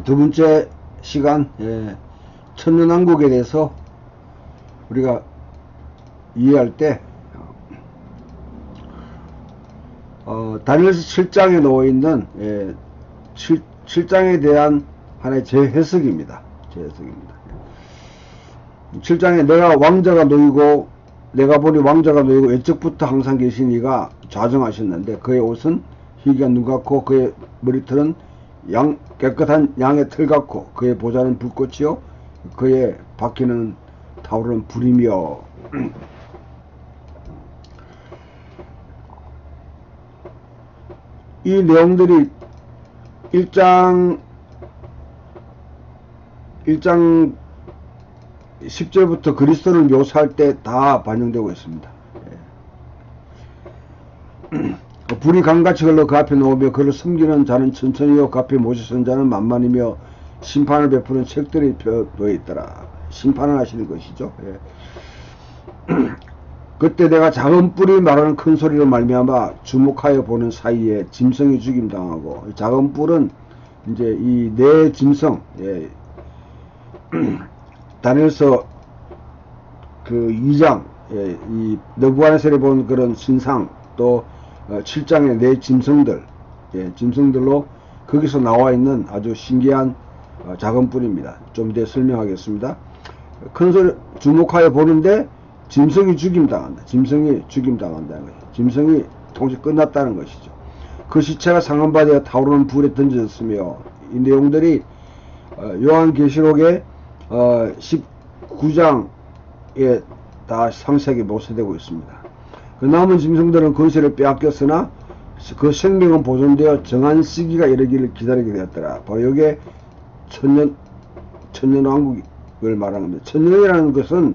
두 번째 시간, 천년왕국에 대해서 우리가 이해할 때 다니엘서 7장에 놓여있는 7장에 대한 하나의 재해석입니다. 7장에 내가 왕자가 놓이고 내가 보니 왕자가 놓이고 외적부터 항상 계시니가 좌정하셨는데 그의 옷은 희귀가 눈 같고 그의 머리털은 깨끗한 양의 털 같고 그의 보좌는 불꽃이요 그의 바퀴는 타오르는 불이며 이 내용들이 1장 10절부터 그리스도를 묘사할 때 다 반영되고 있습니다. 불이 강같이 흘러 그 앞에 놓으며 그를 숨기는 자는 천천히요 그 앞에 모시 선 자는 만만이며 심판을 베푸는 책들이 놓여 있더라. 심판을 하시는 것이죠. 그때 내가 작은 뿔이 말하는 큰 소리로 말미암아 주목하여 보는 사이에 짐승이 죽임당하고, 작은 뿔은 이제 이 네 짐승, 다니엘서 그 2장, 이 느부갓네살이 본 그런 신상, 또 7장의 네 짐승들, 짐승들로 거기서 나와 있는 아주 신기한 작은 뿔입니다. 좀 뒤에 설명하겠습니다. 큰 소리 주목하여 보는데 짐승이 죽임당한다. 짐승이 죽임당한다는 거죠. 짐승이 통치 끝났다는 것이죠. 그 시체가 상한바되어 타오르는 불에 던져졌으며, 이 내용들이 요한계시록의 19장에 다 상세하게 묘사되고 있습니다. 그 남은 짐승들은 권세를 빼앗겼으나 그 생명은 보존되어 정한 시기가 이르기를 기다리게 되었더라. 바로 여기에 천년왕국을 말하는 겁니다. 천년이라는 것은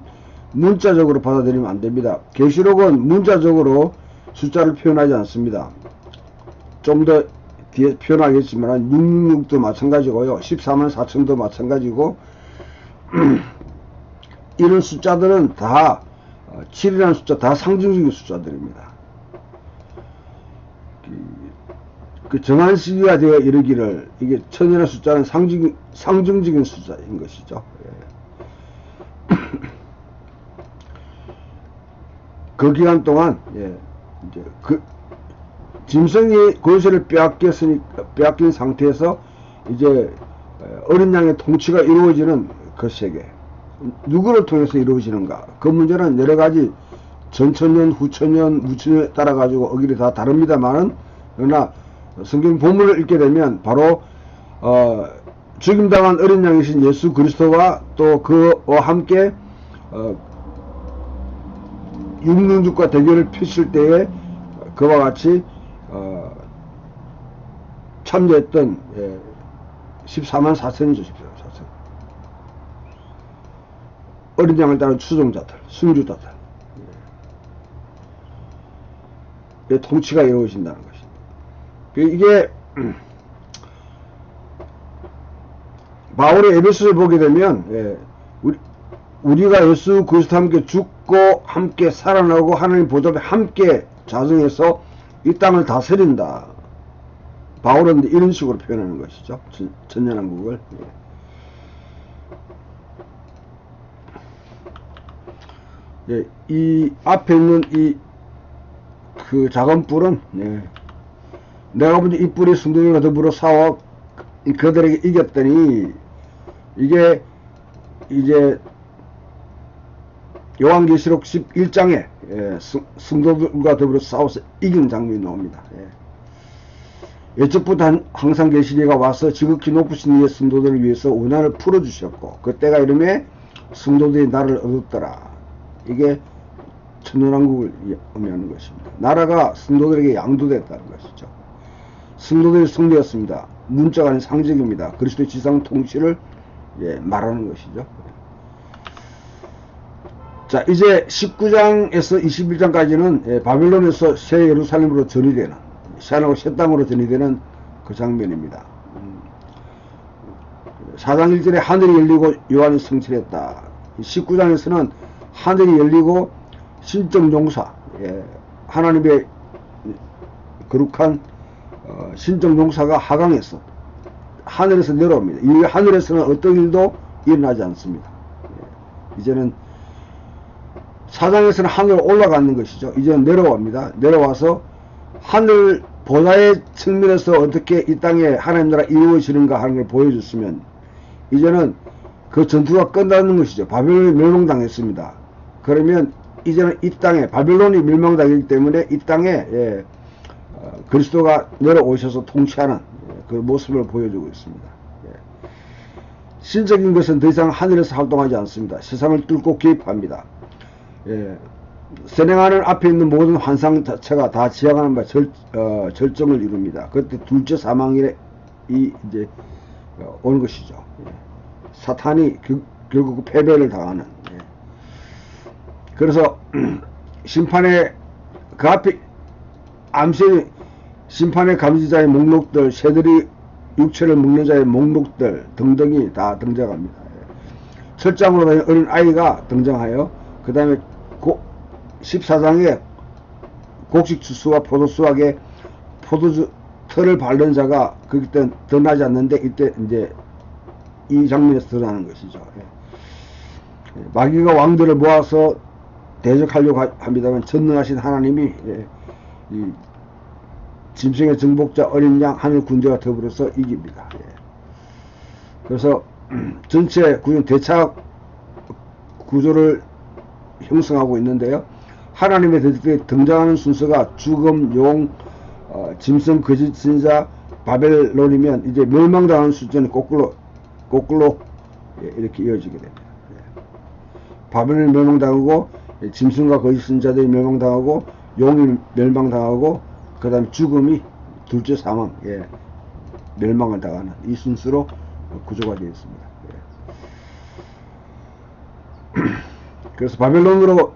문자적으로 받아들이면 안 됩니다. 계시록은 문자적으로 숫자를 표현하지 않습니다. 좀 더 뒤에 표현하겠지만 666도 마찬가지고요. 14만 4천도 마찬가지고 이런 숫자들은 다 7이라는 숫자 다 상징적인 숫자들입니다. 그 정한 시기가 되어 이르기를, 이게 천이라는 숫자는 상징적인 숫자인 것이죠. 그 기간 동안 이제 그 짐승이 권세를 빼앗긴 상태에서 이제 어린 양의 통치가 이루어지는 그 세계, 누구를 통해서 이루어지는가? 그 문제는 여러 가지 전천년, 후천년, 무천년에 따라 가지고 어길이 다 다릅니다만은, 그러나 성경 본문을 읽게 되면 바로 죽임당한 어린 양이신 예수 그리스도와 또 그와 함께 육륜죽과 대결을 펼칠 때에 그와 같이 참여했던 14만 4천이죠. 14만 4천. 어린 양을 따른 추종자들, 순주자들. 통치가 이루어진다는 것입니다. 이게 바울의 에베소를 보게 되면 우리가 예수 그리스도와 함께 죽고 함께 살아나고 하나님 보좌에 함께 자정해서 이 땅을 다스린다. 바울은 이런 식으로 표현하는 것이죠. 천년왕국을. 이 앞에 있는 그 작은 뿔은, 내가 보니 이 뿔이 순둥이와 더불어 싸워 그들에게 이겼더니, 이게 이제 요한계시록 11장에 성도들과 더불어 싸워서 이긴 장면이 나옵니다. 예적부터 항상 계시니가 와서 지극히 높으신 이의 성도들을 위해서 원한을 풀어주셨고 그때가 이름에 성도들이 나를 얻었더라. 이게 천년왕국을 의미하는 것입니다. 나라가 성도들에게 양도됐다는 것이죠. 성도들이 성되었습니다. 문자가 아닌 상징입니다. 그리스도의 지상 통치를 말하는 것이죠. 자, 이제 19장에서 21장까지는 바빌론에서 새 예루살렘으로 전이되는, 새하늘과 새 땅으로 전이되는 그 장면입니다. 4장 1절에 하늘이 열리고 요한이 성취했다. 19장에서는 하늘이 열리고 신적 용사, 하나님의 거룩한 신적 용사가 하강해서 하늘에서 내려옵니다. 이 하늘에서는 어떤 일도 일어나지 않습니다. 이제는 사장에서는 하늘로 올라가는 것이죠. 이제는 내려옵니다. 내려와서 하늘 보좌의 측면에서 어떻게 이 땅에 하나님 나라 이루어지는가 하는 걸 보여줬으면 이제는 그 전투가 끝나는 것이죠. 바벨론이 멸망당했습니다. 그러면 이제는 이 땅에 바벨론이 멸망당했기 때문에 이 땅에 그리스도가 내려오셔서 통치하는 그 모습을 보여주고 있습니다. 신적인 것은 더 이상 하늘에서 활동하지 않습니다. 세상을 뚫고 개입합니다. 선행하는 앞에 있는 모든 환상 자체가 다 지향하는 바 절정을 이룹니다. 그때 둘째 사망이 이제 오는 것이죠. 사탄이 결국 패배를 당하는. 그래서 심판의 그 앞에 암시 심판의 감지자의 목록들, 새들이 육체를 먹는 자의 목록들 등등이 다 등장합니다. 철장으로 다니는 어린 아이가 등장하여 그 다음에 14장에 곡식 추수와 포도수확에 포도주 털을 바른 자가 그때 드러나지 않는데 이때 이제 이 장면에서 드러나는 것이죠. 마귀가 왕들을 모아서 대적하려고 합니다만 전능하신 하나님이 이 짐승의 정복자 어린 양 하늘 군대와 더불어서 이깁니다. 그래서 전체 구조 대차 구조를 형성하고 있는데요. 하나님의 대적들이 등장하는 순서가 죽음, 용, 짐승, 거짓 신자, 바벨론이면 이제 멸망당하는 수준이 거꾸로 이렇게 이어지게 됩니다. 바벨론이 멸망당하고 짐승과 거짓 신자들이 멸망당하고 용이 멸망당하고 그 다음에 죽음이 둘째 사망, 멸망을 당하는 이 순서로 구조가 되어 있습니다. 그래서 바벨론으로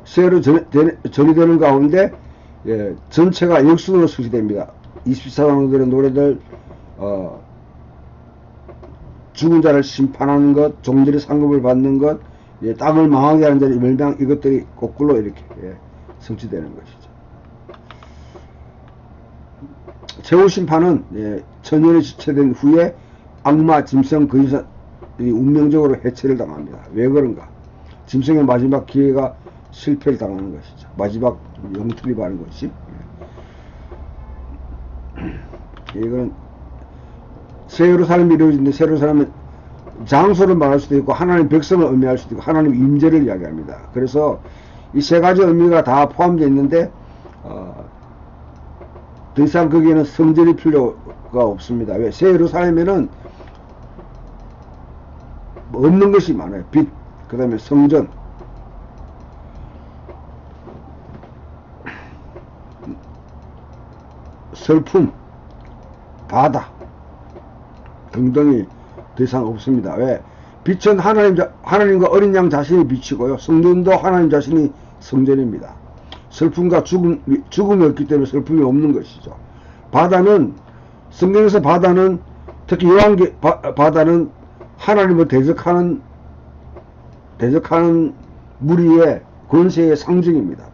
세로 전이되는 가운데 전체가 역순으로 수시됩니다. 24장들의 노래들 죽은 자를 심판하는 것, 종들이 상급을 받는 것, 땅을 망하게 하는 자의 멸망, 이것들이 거꾸로 이렇게 성취되는 것이죠. 최후 심판은 천년이 지체된 후에 악마, 짐승, 거짓이 운명적으로 해체를 당합니다. 왜 그런가? 짐승의 마지막 기회가 실패를 당하는 것이죠. 마지막 영투입하는 것이. 이거는 새 예루살렘이 이루어지는데 새 예루살렘은 장소를 말할 수도 있고 하나님 백성을 의미할 수도 있고 하나님 임재를 이야기합니다. 그래서 이 세 가지 의미가 다 포함되어 있는데 더 이상 거기에는 성전이 필요가 없습니다. 왜? 새 예루살렘에는 없는 것이 많아요. 빛, 그 다음에 성전, 슬픔, 바다 등등이 더 이상 없습니다. 왜? 빛은 하나님과 어린 양 자신이 빛이고요. 성전도 하나님 자신이 성전입니다. 슬픔과 죽음이 없기 때문에 슬픔이 없는 것이죠. 바다는 성경에서 바다는 특히 요한계 바다는 하나님을 대적하는 무리의 권세의 상징입니다.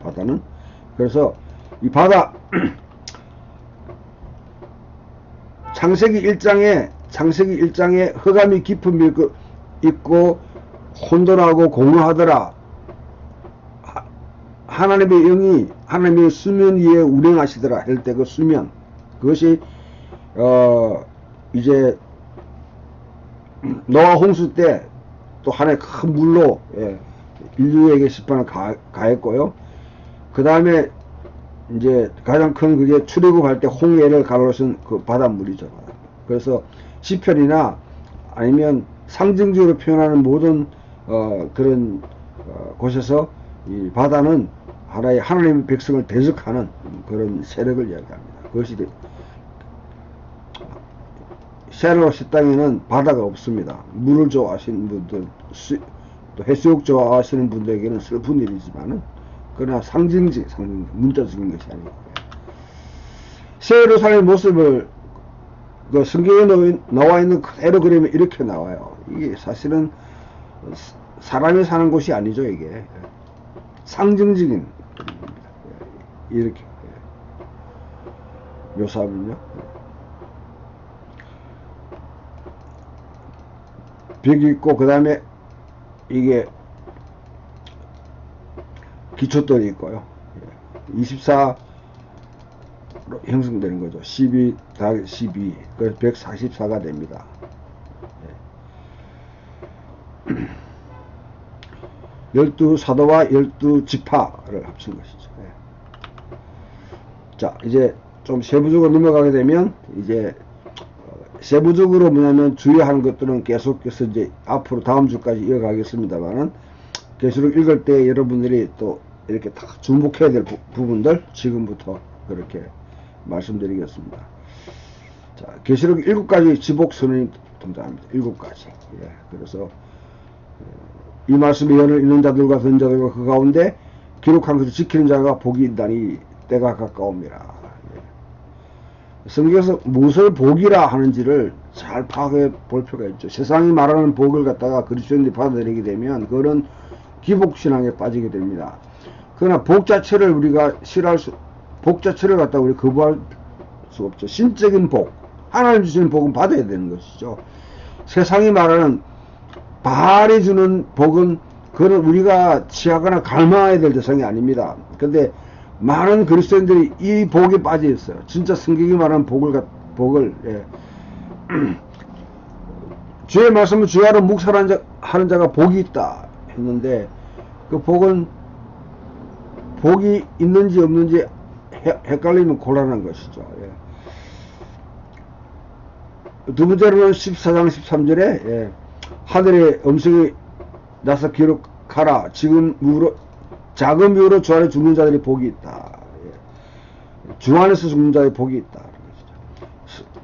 바다는. 그래서 이 바다 창세기 1장에 흑암이 깊음이 있고 혼돈하고 공허하더라. 하나님의 영이 하나님의 수면 위에 운행하시더라 할 때 그 수면, 그것이 이제 노아 홍수 때 또 하나의 큰 물로 인류에게 심판을 가했고요. 그 다음에 이제 가장 큰 그게 출애굽할 때 홍해를 가로선 그 바닷물이죠. 그래서 시편이나 아니면 상징적으로 표현하는 모든 그런 곳에서 이 바다는 하나님의 백성을 대적하는 그런 세력을 이야기합니다. 그것이 샤로 시 땅에는 바다가 없습니다. 물을 좋아하시는 분들, 또 해수욕 좋아하시는 분들에게는 슬픈 일이지만은 그러나 상징적, 문자적인 것이 아니고 새 예루살렘의 모습을 그 성경에 나와 있는 그대로 그리면 이렇게 나와요. 이게 사실은 사람이 사는 곳이 아니죠. 이게 상징적인 이렇게 묘사하면요. 벽이 있고 그 다음에 이게 기초돌이 있고요. 24로 형성되는 거죠. 12 더하기 12 그래서 144가 됩니다. 12사도와 12지파를 합친 것이죠. 자, 이제 좀 세부적으로 넘어가게 되면 이제 세부적으로 뭐냐면 주의하는 것들은 계속해서 이제 앞으로 다음 주까지 이어가겠습니다만은 계시록 읽을 때 여러분들이 또 이렇게 다 주목해야 될 부분들 지금부터 그렇게 말씀드리겠습니다. 자, 계시록 7가지 지복선언이 등장합니다. 7가지. 예, 그래서 이 말씀의 연을 읽는 자들과 듣는 자들과 그 가운데 기록한 것을 지키는 자가 복이 있다니 때가 가까웁니다. 예. 성경에서 무엇을 복이라 하는지를 잘 파악해 볼 필요가 있죠. 세상이 말하는 복을 갖다가 그리스도인들이 받아들이게 되면 그거는 기복신앙에 빠지게 됩니다. 그러나 복 자체를 우리가 복 자체를 갖다가 우리 거부할 수 없죠. 신적인 복, 하나님 주시는 복은 받아야 되는 것이죠. 세상이 말하는 바알이 주는 복은 그건 우리가 취하거나 갈망해야 될 대상이 아닙니다. 근데 많은 그리스도인들이 이 복에 빠져 있어요. 진짜 성경이 말하는 복을 예. 주의 말씀을 주야로 묵살하는 자가 복이 있다 했는데 그 복은 복이 있는지 없는지 헷갈리면 곤란한 것이죠. 예. 두 번째로는 14장 13절에 예. 하늘의 음성이 나서 기록하라. 지금 무로 작은 미우로 주 안에 죽는 자들이 복이 있다. 예. 주 안에서 죽는 자들이 복이 있다.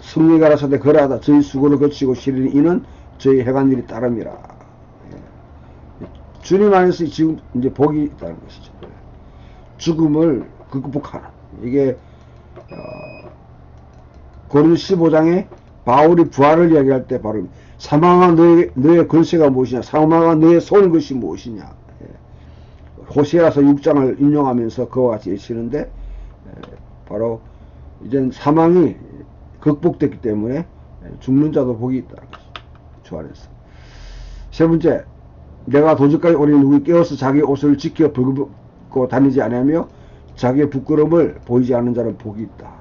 승리가 가라사대 거라하다. 저희 수고를 거치고 실은 이는 저희 해간 일이 따름이라. 예. 주님 안에서 지금 이제 복이 있다는 것이죠. 예. 죽음을 극복하는 이게 고린도 15장에 바울이 부활을 이야기할 때 바로 사망한 너의 권세가 무엇이냐, 사망한 너의 손 것이 무엇이냐. 예. 호세아서 6장을 인용하면서 그와 같이 외치는데 바로 이젠 사망이 극복됐기 때문에 죽는 자도 복이 있다는 것이죠. 주 안에서. 세 번째, 내가 도적까지 오니 누구 깨어서 자기 옷을 지켜 벌고 다니지 않으며 자기의 부끄러움을 보이지 않는 자는 복이 있다.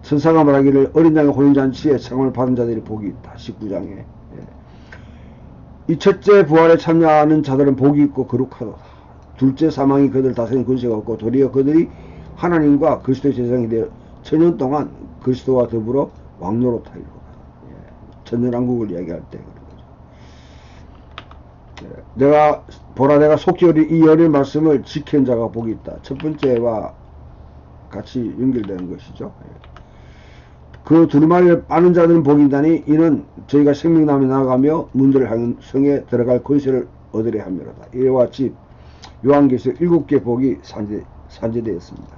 천사가 말하기를 어린 양의 혼인잔치에 상을 받은 자들이 복이 있다. 19장에. 예. 이 첫째 부활에 참여하는 자들은 복이 있고 거룩하다. 둘째 사망이 그들 다스리는 권세가 없고 도리어 그들이 하나님과 그리스도의 제사장이 되어 천년 동안 그리스도와 더불어 왕노릇하리로다. 예. 천년왕국을 이야기할 때 그런 거죠. 예. 내가 속히 이 어린 말씀을 지킨 자가 복이 있다. 첫 번째와 같이 연결되는 것이죠. 예. 그 두루마리를 빠는 자들은 복이다니 이는 저희가 생명나무에 나아가며 문들을 향한 성에 들어갈 권세를 얻으려 함이로다. 이와 같이 요한계시록 7개 복이 산재되었습니다.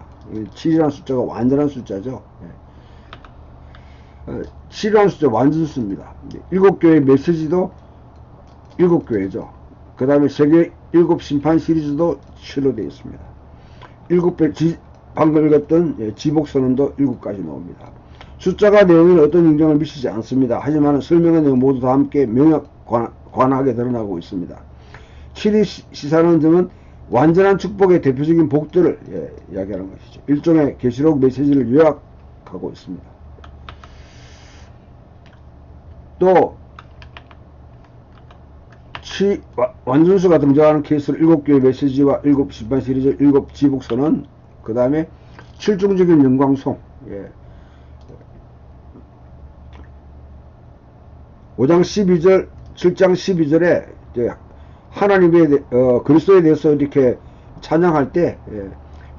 7이라는 숫자가 완전한 숫자죠. 7이라는 숫자 완전 수입니다. 7교회 메시지도 7교회죠. 그 다음에 세계 7 심판 시리즈도 7로 되어 있습니다. 7배 방금 읽었던 지복선언도 7가지 나옵니다. 숫자가 내용에는 어떤 영향을 미치지 않습니다. 하지만 설명의 내용 모두 다 함께 명확관하게 드러나고 있습니다. 7이 시사하는 점은 완전한 축복의 대표적인 복들을 이야기하는 것이죠. 일종의 계시록 메시지를 요약하고 있습니다. 또 완전수가 등장하는 케이스로 7개의 메시지와 7 심판 시리즈, 7 지복선언, 그 다음에 7중적인 영광송, 5장 12절, 7장 12절에 하나님의 그리스도에 대해서 이렇게 찬양할 때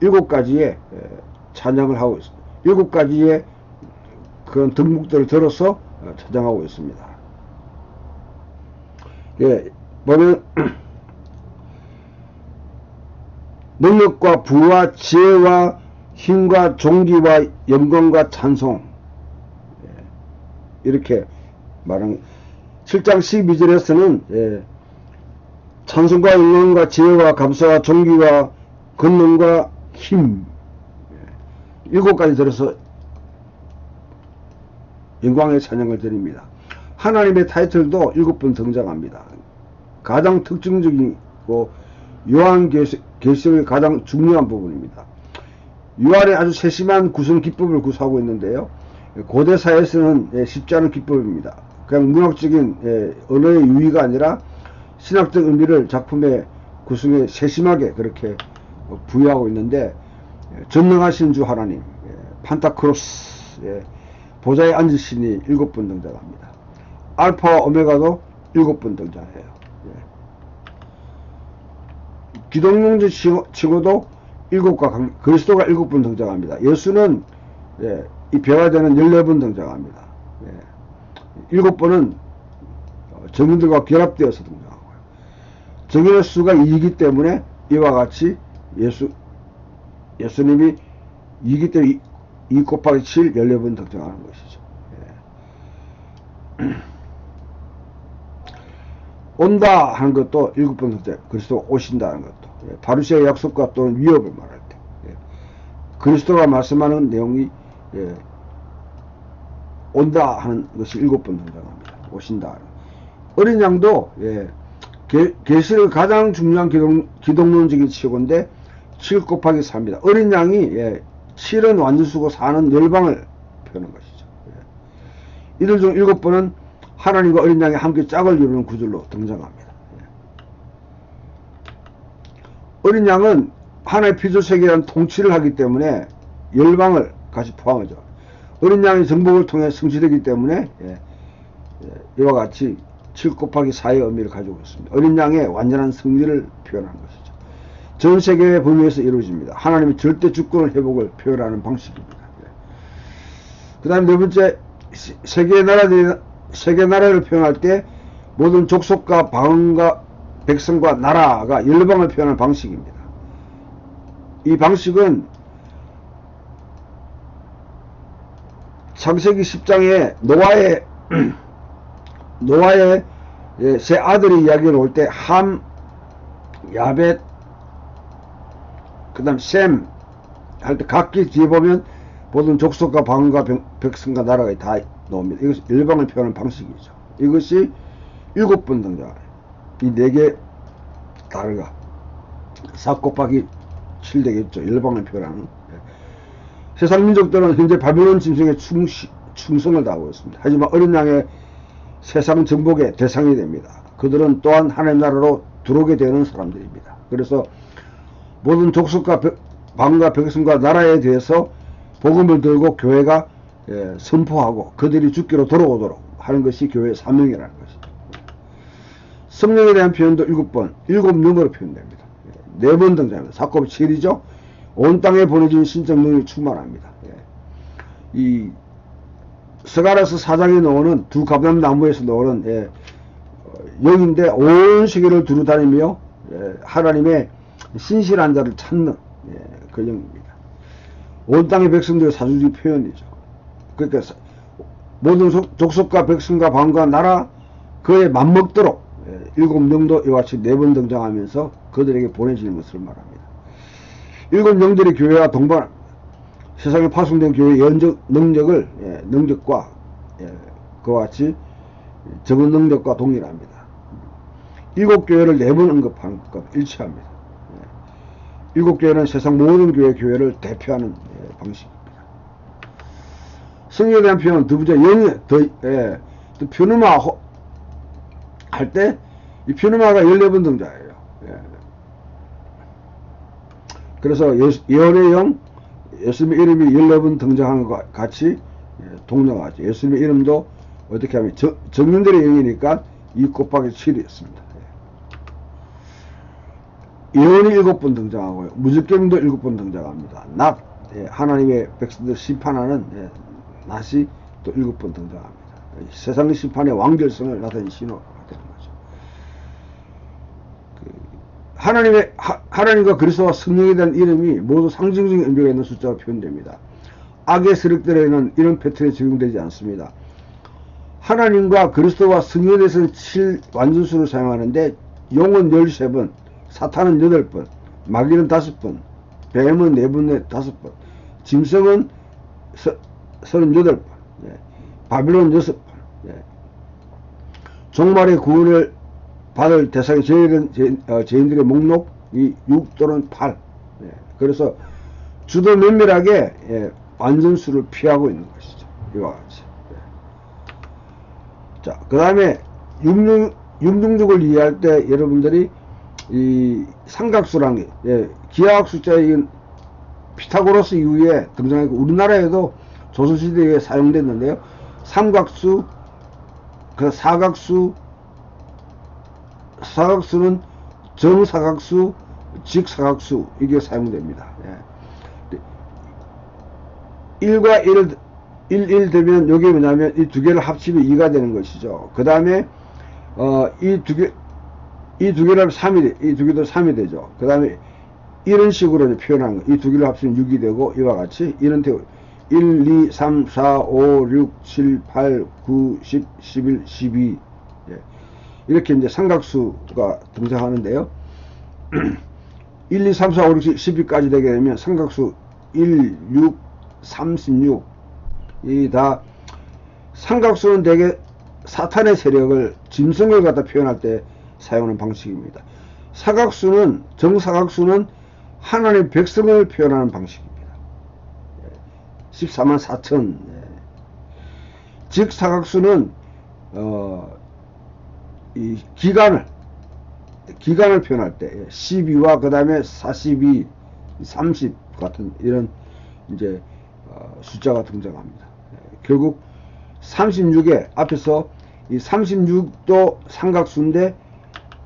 7가지의 찬양을 하고 있습니다. 7가지의 그런 덕목들을 들어서 찬양하고 있습니다. 예, 보면 능력과 부와 지혜와 힘과 존귀와 영광과 찬송, 이렇게 말하는 7장 12절에서는 찬송과 영광과 지혜와 감사와 존귀와 권능과 힘 7가지 들어서 영광의 찬양을 드립니다. 하나님의 타이틀도 7번 등장합니다. 가장 특징적이고 요한계시록의 가장 중요한 부분입니다. 유한의 아주 세심한 구성 기법을 구사하고 있는데요. 고대 사회에서는 쉽지 않은 기법입니다. 그냥 문학적인 언어의 유희가 아니라 신학적 의미를 작품의 구성에 세심하게 그렇게 부여하고 있는데, 전능하신 주 하나님, 판타크로스, 보좌에 앉으시니 7번 등장합니다. 알파와 오메가도 7번 등장해요. 기독론적 치고도 7과 그리스도가 7번 등장합니다. 예수는 이 배가 되는 14번 등장합니다. 7번은 정인들과 결합되어서 등장하고요. 정인의 수가 2이기 때문에 이와 같이 예수님이 2이기 때문에 2 곱하기 7, 14번 등장하는 것이죠. 온다 하는 것도 7번 등장, 그리스도가 오신다는 것도, 파루시아의 약속과 또는 위협을 말할 때, 그리스도가 말씀하는 내용이 온다 하는 것이 7번 등장합니다. 오신다. 어린 양도 계시를 가장 중요한 기독론적인 치고인데 7 곱하기 4입니다. 어린 양이 7은 완전수고 4는 열방을 표현한 것이죠. 이들 중 7번은 하나님과 어린 양이 함께 짝을 이루는 구절로 등장합니다. 어린 양은 하나의 피조세계에 대한 통치를 하기 때문에 열방을 같이 포함하죠. 어린 양의 정복을 통해 성취되기 때문에 이와 같이 7 곱하기 4의 의미를 가지고 있습니다. 어린 양의 완전한 승리를 표현하는 것이죠. 전 세계의 범위에서 이루어집니다. 하나님의 절대 주권을 회복을 표현하는 방식입니다. 그 다음 네 번째, 세계 나라를 표현할 때 모든 족속과 방언과 백성과 나라가 열방을 표현하는 방식입니다. 이 방식은 창세기 10장에 노아의 세 아들의 이야기가 올 때 함, 야벳, 그 다음 셈 할 때 각기 뒤에 보면 모든 족속과 방언과 백성과 나라가 다 나옵니다. 이것이 열방을 표현하는 방식이죠. 이것이 7번 등장해요. 이 4개 다르가 4 곱하기 7 되겠죠. 열방을 표현하는. 세상 민족들은 현재 바빌론 짐승에 충성을 다하고 있습니다. 하지만 어린 양의 세상 정복의 대상이 됩니다. 그들은 또한 하나님 나라로 들어오게 되는 사람들입니다. 그래서 모든 족속과 방언과 백성과 나라에 대해서 복음을 들고 교회가 선포하고 그들이 죽기로 돌아오도록 하는 것이 교회의 사명이라는 것이죠. 성령에 대한 표현도 7번, 7능으로 표현됩니다. 4번 등장합니다. 4 곱하기 7이죠. 온 땅에 보내진 신적 능력이 충만합니다. 이 스가랴서 4장에 나오는 두 감람나무에서 나오는 영인데 온 세계를 두루 다니며 하나님의 신실한 자를 찾는 그 영입니다. 온 땅의 백성들의 사주적 표현이죠. 그러니까 모든 족속과 백성과 방과 나라 그에 맞먹도록 7영도 이와 같이 4번 등장하면서 그들에게 보내지는 것을 말합니다. 7영들의 교회와 동반합니다. 세상에 파송된 교회의 연적 능력과 그와 같이 적은 능력과 동일합니다. 7교회를 4번 언급하는 것과 일치합니다. 7교회는 세상 모든 교회를 대표하는 방식입니다. 성령에 대한 표현은 두 번째 또 퓨누마 할 때 이 퓨누마가 14번 등장해요. 그래서 예언의 영, 예수님의 이름이 14번 등장하는 것과 같이 동등하죠. 예수님의 이름도 어떻게 하면 정인들의 영이니까 2 곱하기 7이었습니다. 예언이 7번 등장하고요. 무적경도 7번 등장합니다. 하나님의 백성들 심판하는 낫이 또 7번 등장합니다. 세상 심판의 완결성을 나타낸 신호가 되는 거죠. 하나님과 그리스도와 성령에 대한 이름이 모두 상징적인 의미가 있는 숫자로 표현됩니다. 악의 세력들에는 이런 패턴이 적용되지 않습니다. 하나님과 그리스도와 성령에 대해서는 7 완전수를 사용하는데 용은 13번, 사탄은 8번, 마귀는 5번, 뱀은 4번에 5번, 짐승은 38번, 바빌론 6번, 종말의 구원을 받을 대상이 죄인들의 목록 이 6 또는 8. 예, 그래서 주도 면밀하게 완전수를 피하고 있는 것이죠. 이와 같이. 예. 자, 그 다음에 666을 이해할 때 여러분들이 이 삼각수라는 게 기하학 숫자의 피타고라스 이후에 등장했고 우리나라에도 조선시대에 사용됐는데요. 삼각수, 그 사각수는 정사각수, 직사각수 이게 사용됩니다. 예. 1과 1 되면 이게 뭐냐면 이 두 개를 합치면 2가 되는 것이죠. 그 다음에 이 두 개를 3이 이 두 개도 3이 되죠. 그 다음에 이런 식으로 표현하는 거. 이 두 개를 합치면 6이 되고 이와 같이 이런 태우 1, 2, 3, 4, 5, 6, 7, 8, 9, 10, 11, 12 예. 이렇게 이제 삼각수가 등장하는데요. 1, 2, 3, 4, 5, 6, 7, 12까지 되게 되면 삼각수 1, 6, 36 이 다 삼각수는 대개 사탄의 세력을 짐승을 갖다 표현할 때 사용하는 방식입니다. 사각수는 정사각수는 하나님의 백성을 표현하는 방식입니다. 14만 4천. 직사각수는 이 기간을 표현할 때 12와 그 다음에 42, 30 같은 이런 이제 숫자가 등장합니다. 결국 36에 앞에서 이 36도 삼각수인데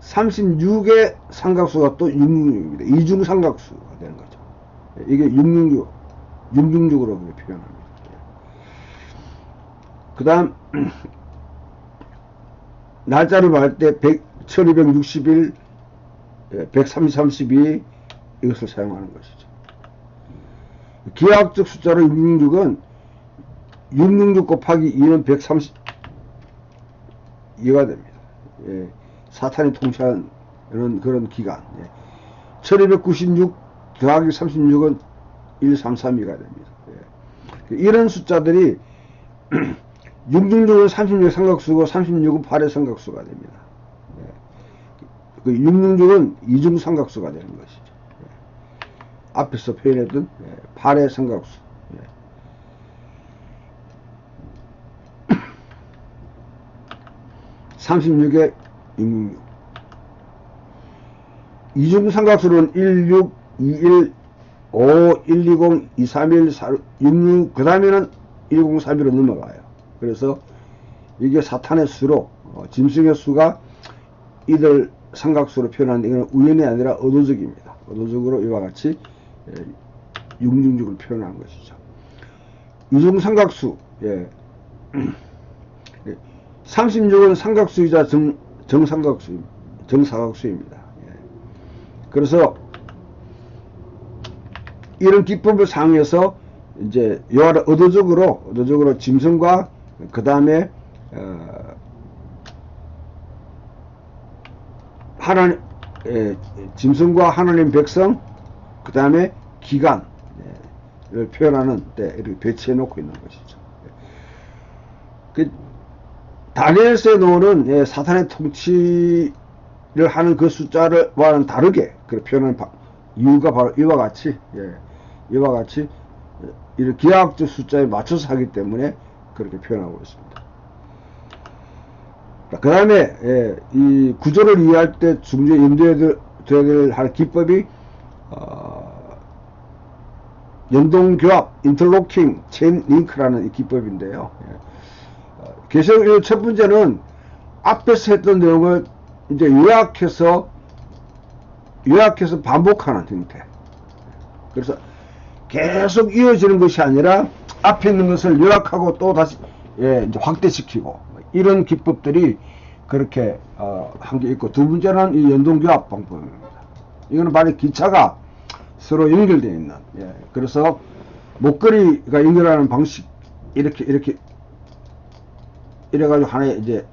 36의 삼각수가 또 666입니다. 이중삼각수가 되는 거죠. 이게 666으로 표현합니다. 그 다음 날짜를 말할 때 1261, 132 이것을 사용하는 것이죠. 기하학적 숫자로 666은 666 곱하기 2는 132가 됩니다. 예, 사탄이 통치하는 그런 기간. 예. 1296 더하기 36은 1332가 됩니다. 예. 이런 숫자들이 666은 36의 삼각수고 36은 8의 삼각수가 됩니다. 예. 그 666은 이중 삼각수가 되는 것이죠. 예. 앞에서 표현했던 8의 삼각수. 36에 666. 이중삼각수는 16, 21, 5, 120, 231, 466, 그 다음에는 1031로 넘어가요. 그래서 이게 사탄의 수로, 짐승의 수가 이들 삼각수로 표현하는데 이건 우연이 아니라 의도적입니다. 의도적으로 이와 같이 666을 표현하는 것이죠. 이중삼각수, 36은 삼각수이자 정사각수입니다. 그래서 이런 기법을 사용해서 이제 요하를 의도적으로 짐승과 그 다음에 짐승과 하나님 백성 그 다음에 기간을 표현하는 때 이렇게 배치해 놓고 있는 것이죠. 다니엘서에 나오는 사탄의 통치를 하는 그 숫자와는 다르게 표현하는 이유가 바로 이와 같이 이런 기하학적 숫자에 맞춰서 하기 때문에 그렇게 표현하고 있습니다. 그 다음에 이 구조를 이해할 때 중요히 염두에 할 기법이 연동교합, 인터로킹, 체인 링크라는 이 기법인데요. 계속 첫 번째는 앞에서 했던 내용을 이제 요약해서 반복하는 형태. 그래서 계속 이어지는 것이 아니라 앞에 있는 것을 요약하고 또 다시 이제 확대시키고 이런 기법들이 그렇게 한 게 있고, 두 번째는 이 연동교합 방법입니다. 이거는 바로 기차가 서로 연결되어 있는. 그래서 목걸이가 연결하는 방식 이렇게 이래가지고 하나의 이제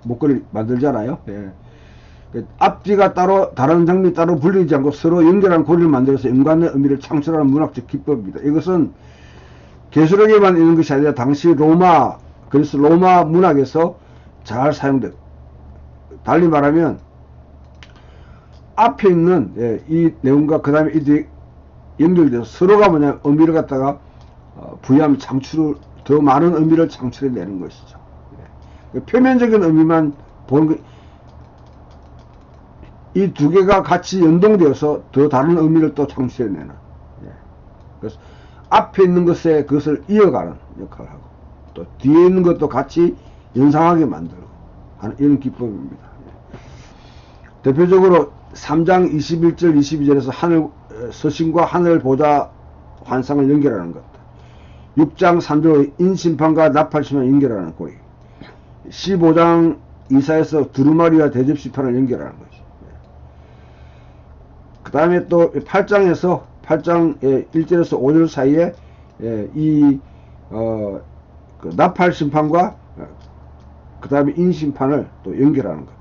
목걸이 만들잖아요. 앞뒤가 따로 다른 장면이 따로 분리되지 않고 서로 연결한 고리를 만들어서 연관된 의미를 창출하는 문학적 기법입니다. 이것은 계시록에만 있는 것이 아니라 당시 그래서 로마 문학에서 잘 사용됐고 달리 말하면 앞에 있는 이 내용과 그 다음에 이 뒤에 연결돼서 서로가 뭐냐 의미를 갖다가 부여하면 더 많은 의미를 창출해내는 것이죠. 표면적인 의미만 보는 것, 이 두 개가 같이 연동되어서 더 다른 의미를 또 창출해내는. 그래서 앞에 있는 것에 그것을 이어가는 역할을 하고 또 뒤에 있는 것도 같이 연상하게 만들고 하는 이런 기법입니다. 대표적으로 3장 21절 22절에서 서신과 하늘 보좌 환상을 연결하는 것, 6장 3절 인심판과 나팔심을 연결하는 고리, 15장 이사에서 두루마리와 대접시판을 연결하는 거죠. 그 다음에 또 8장에서 8장 1절에서 5절 사이에 그 나팔심판과 그 다음에 인심판을 또 연결하는 것들.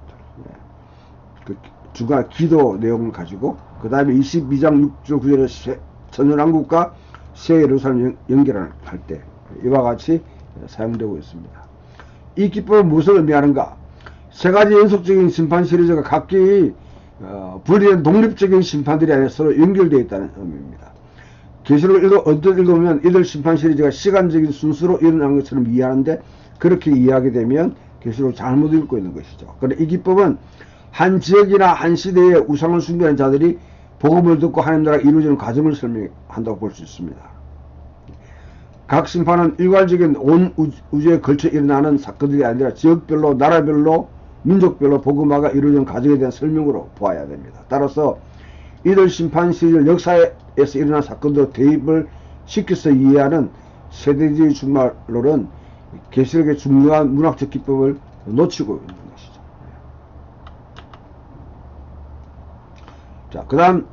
그 중간 기도 내용을 가지고 그 다음에 22장 6절 9절에 천연왕국과 새 예루살렘 연결할 때 이와 같이 사용되고 있습니다. 이 기법은 무엇을 의미하는가? 세 가지 연속적인 심판 시리즈가 각기 분리된 독립적인 심판들이 아니라 서로 연결되어 있다는 의미입니다. 계시록을 언뜻 읽으면 이들 심판 시리즈가 시간적인 순서로 일어난 것처럼 이해하는데 그렇게 이해하게 되면 계시록을 잘못 읽고 있는 것이죠. 그런데 이 기법은 한 지역이나 한 시대에 우상을 숭배하는 자들이 복음을 듣고 하나님 나라가 이루어지는 과정을 설명한다고 볼 수 있습니다. 각 심판은 일괄적인 온 우주에 걸쳐 일어나는 사건들이 아니라 지역별로, 나라별로, 민족별로 복음화가 이루어지는 과정에 대한 설명으로 보아야 됩니다. 따라서 이들 심판 시절 역사에서 일어난 사건도 대입을 시켜서 이해하는 세대주의 준말론은 계시록의 중요한 문학적 기법을 놓치고 있는 것이죠. 자, 그 다음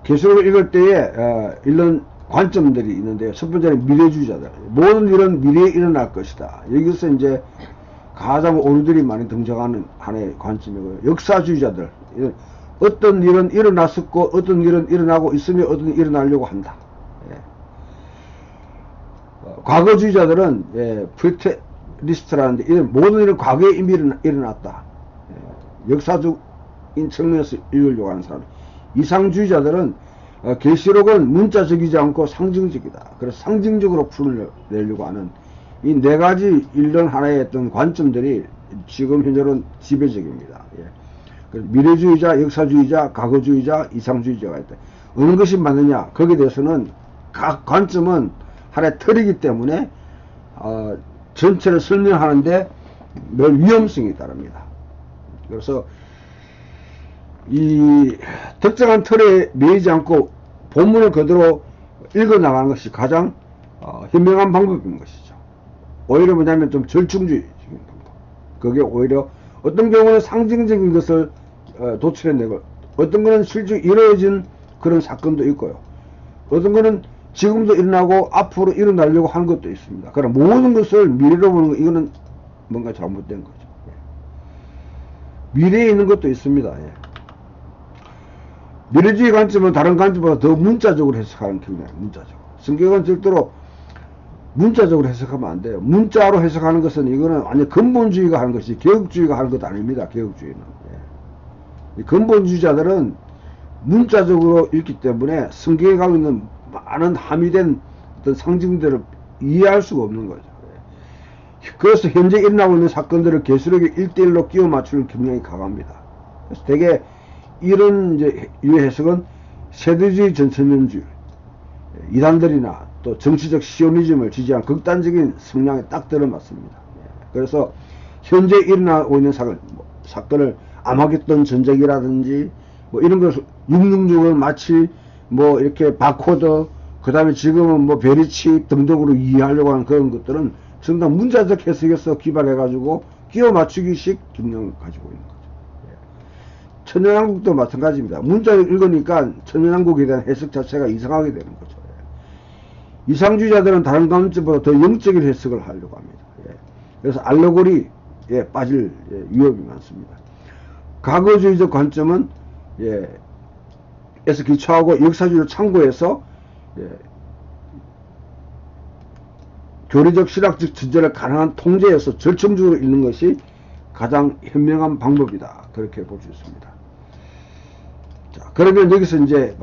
계시록을 읽을 때에 이런 관점들이 있는데요. 첫 번째는 미래주의자들. 모든 일은 미래에 일어날 것이다. 여기서 이제 가장 오류들이 많이 등장하는 하나의 관점이고요. 역사주의자들. 어떤 일은 일어났었고 어떤 일은 일어나고 있으며 어떤 일이 일어나려고 한다. 과거주의자들은 프리테리스트라는데 이런 모든 일은 과거에 이미 일어났다. 역사적인 측면에서 읽으려고 하는 사람. 이상주의자들은 계시록은 문자적이지 않고 상징적이다. 그래서 상징적으로 풀어내려고 하는 이 네 가지 이런 하나의 어떤 관점들이 지금 현재로는 지배적입니다. 미래주의자, 역사주의자, 과거주의자, 이상주의자가 있다. 어느 것이 맞느냐? 거기에 대해서는 각 관점은 하나의 틀이기 때문에 전체를 설명하는데 늘 위험성이 따릅니다. 그래서 이 특정한 틀에 매이지 않고 본문을 그대로 읽어 나가는 것이 가장 현명한 방법인 것이죠. 오히려 뭐냐면 좀 절충주의적인 방법. 그게 오히려 어떤 경우는 상징적인 것을 도출해내고 어떤 거는 실제 이루어진 그런 사건도 있고요. 어떤 거는 지금도 일어나고 앞으로 일어나려고 하는 것도 있습니다. 그러나 모든 것을 미래로 보는 거 이거는 뭔가 잘못된 거죠. 미래에 있는 것도 있습니다. 미래주의 관점은 다른 관점보다 더 문자적으로 해석하는 경우에요. 문자적으로. 성경은 절대로 문자적으로 해석하면 안 돼요. 문자로 해석하는 것은 이거는 완전 근본주의가 하는 것이 개혁주의가 하는 것 아닙니다. 개혁주의는. 이 근본주의자들은 문자적으로 읽기 때문에 성경에 가고 있는 많은 함의된 어떤 상징들을 이해할 수가 없는 거죠. 그래서 현재 일어나고 있는 사건들을 계시록에 1대1로 끼워 맞추는 경향이 강합니다. 그래서 되게 이런 이제 유해 해석은 세대주의 전천년주의, 이단들이나 또 정치적 시오니즘을 지지한 극단적인 성향에 딱 들어맞습니다. 그래서 현재 일어나고 있는 사건을 아마겟돈 전쟁이라든지 뭐 이런 것을 666을 마치 뭐 이렇게 바코드, 그 다음에 지금은 뭐 베리치 등등으로 이해하려고 하는 그런 것들은 전부 다 문자적 해석에서 기반해가지고 끼워 맞추기식 경향을 가지고 있는 거죠. 천연왕국도 마찬가지입니다. 문자를 읽으니까 천연왕국에 대한 해석 자체가 이상하게 되는 거죠. 이상주의자들은 다른 관점보다 더 영적인 해석을 하려고 합니다. 그래서 알레고리에 빠질 위험이 많습니다. 과거주의적 관점은 에서 기초하고 역사주의를 참고해서 교리적 신학적 전제를 가능한 통제해서 절충적으로 읽는 것이 가장 현명한 방법이다. 그렇게 볼 수 있습니다. 자, 그러면 여기서 이제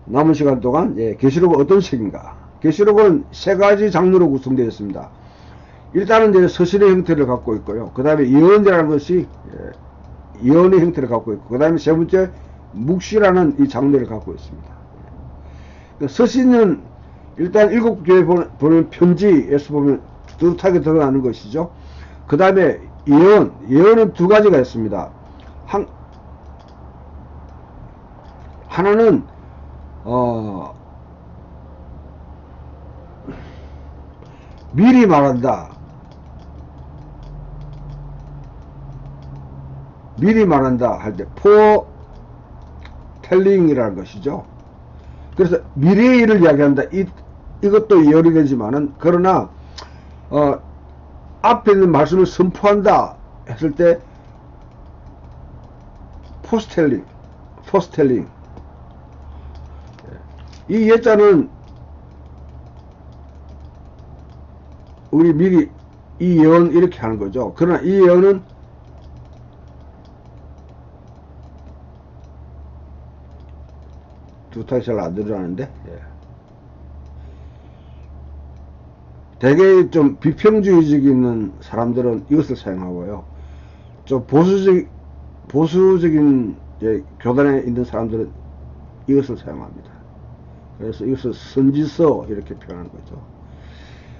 남은 시간 동안 계시록은 어떤 책인가? 계시록은 세 가지 장르로 구성되어 있습니다. 일단은 이제 서신의 형태를 갖고 있고요. 그 다음에 예언이라는 것이 예언의 형태를 갖고 있고, 그 다음에 세 번째 묵시라는 이 장르를 갖고 있습니다. 서신은 일단 일곱 교회 보는 편지에서 보면 뚜렷하게 드러나는 것이죠. 그 다음에 예언은 두 가지가 있습니다. 하나는 미리 말한다. 할 때 포텔링이라는 것이죠. 그래서 미래의 일을 이야기한다. 이것도 예언이 되지만은, 그러나 앞에 있는 말씀을 선포한다 했을 때 포스텔링. 이 예자는 우리 미리 이 예언 이렇게 하는 거죠. 그러나 이 예언은 두탁이 잘 안 들어가는데, 되게 좀 비평주의적인 사람들은 이것을 사용하고요. 좀 보수적인 교단에 있는 사람들은 이것을 사용합니다. 그래서 이것을 선지서 이렇게 표현하는 거죠.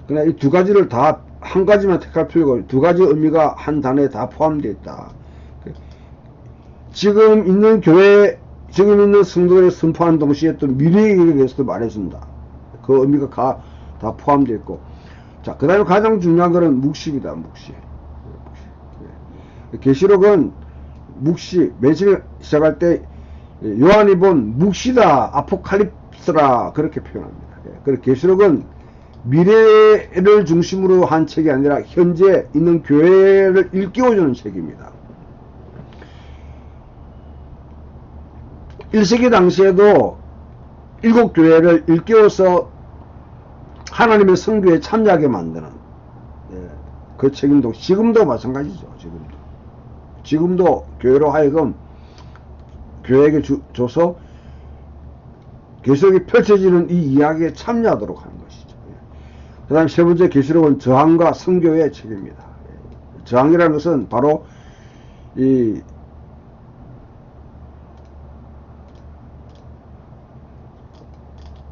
그러나 이 두 가지를 다 한 가지만 택할 필요가 없고, 두 가지 의미가 한 단어에 다 포함되어 있다. 지금 있는 성도들의 선포하는 동시에 또 미래의 일에 대해서도 말해준다. 그 의미가 다 포함되어 있고. 자, 그 다음에 가장 중요한 것은 묵시입니다. 묵시. 계시록은 묵시, 매실 시작할 때 요한이 본 묵시다, 아포칼립스라 그렇게 표현합니다. 그리고 계시록은 미래를 중심으로 한 책이 아니라 현재 있는 교회를 일깨워주는 책입니다. 1세기 당시에도 일곱 교회를 일깨워서 하나님의 성교에 참여하게 만드는 그 책임도 지금도 마찬가지죠. 지금도 교회로 하여금 교회에게 줘서 계시록이 펼쳐지는 이 이야기에 참여하도록 하는 것이죠. 그 다음 세 번째 계시록은 저항과 성교의 책입니다. 저항이라는 것은 바로 이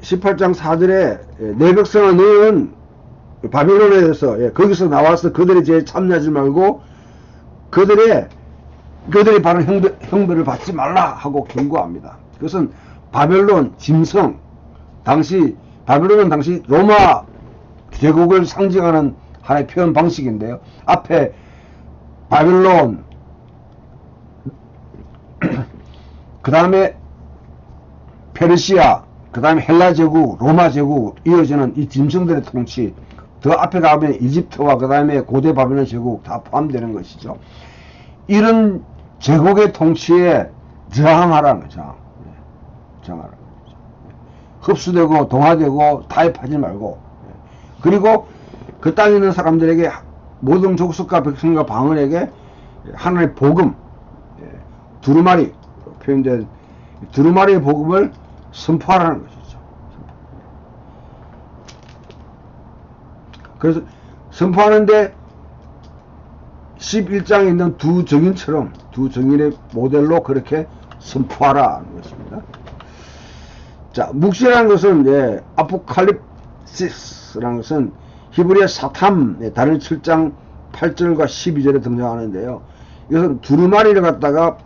18장 4절에 내 백성아 너는 바빌론에 대해서 거기서 나와서 그들의 죄에 참여하지 말고 그들이 바른 형벌을 받지 말라 하고 경고합니다. 그것은 바벨론 짐승, 바벨론은 당시 로마 제국을 상징하는 하나의 표현 방식인데요. 앞에 바벨론, 그 다음에 페르시아, 그 다음에 헬라 제국, 로마 제국 이어지는 이 짐승들의 통치, 더 앞에 가면 이집트와 그 다음에 고대 바벨론 제국 다 포함되는 것이죠. 이런 제국의 통치에 저항하라는 거죠. 저항하라는 거죠. 흡수되고 동화되고 타협하지 말고, 그리고 그 땅에 있는 사람들에게, 모든 족속과 백성과 방언에게 하나님의 복음, 두루마리 표현된 두루마리의 복음을 선포하라는 것이죠. 그래서 선포하는데 11장에 있는 두 정인의 모델로 그렇게 선포하라는 것입니다. 자, 묵시라는 것은 아포칼립시스라는 것은 히브리어 사탐, 다른 7장 8절과 12절에 등장하는데요. 이것은 두루마리를 갖다가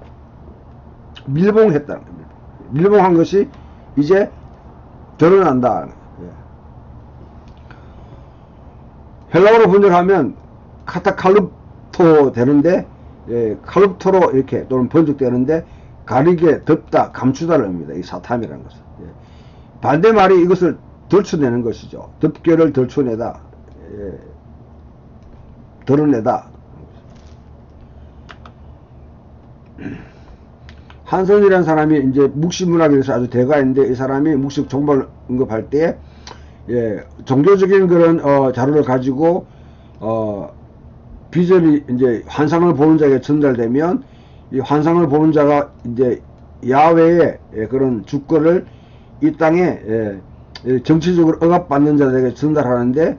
밀봉했다는 겁니다. 밀봉한 것이 이제 드러난다. 헬라어로 번역하면 카타칼룹토 되는데, 칼룹토로 이렇게 또는 번역되는데, 가리게, 덮다, 감추다를 합니다. 이 사탐이라는 것은. 반대말이 이것을 덜쳐내는 것이죠. 덮개를 덜쳐내다, 드러내다. 한선이라는 사람이 이제 묵시문학에 대해서 아주 대가인데, 이 사람이 묵시 정보를 언급할 때, 종교적인 그런 자료를 가지고 비전이 이제 환상을 보는 자에게 전달되면 이 환상을 보는 자가 이제 야훼의 그런 주권을 이 땅에 정치적으로 억압받는 자들에게 전달하는데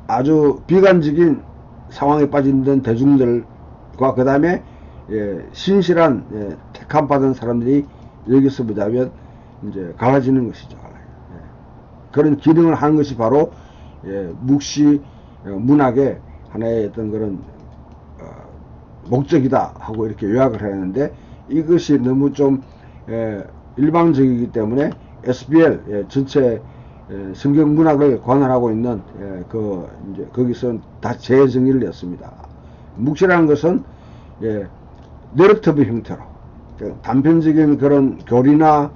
아주 비관적인 상황에 빠진 대중들과 그 다음에 신실한 택함 받은 사람들이 여기서 보자면 이제 갈라지는 것이죠. 그런 기능을 하는 것이 바로 묵시 문학의 하나의 어떤 그런 목적이다 하고 이렇게 요약을 했는데, 이것이 너무 좀 일방적이기 때문에 SBL 전체 성경 문학을 관할하고 있는 이제 거기서 다 재정의를 냈습니다. 묵시라는 것은 내러티브 형태로 단편적인 그런 교리나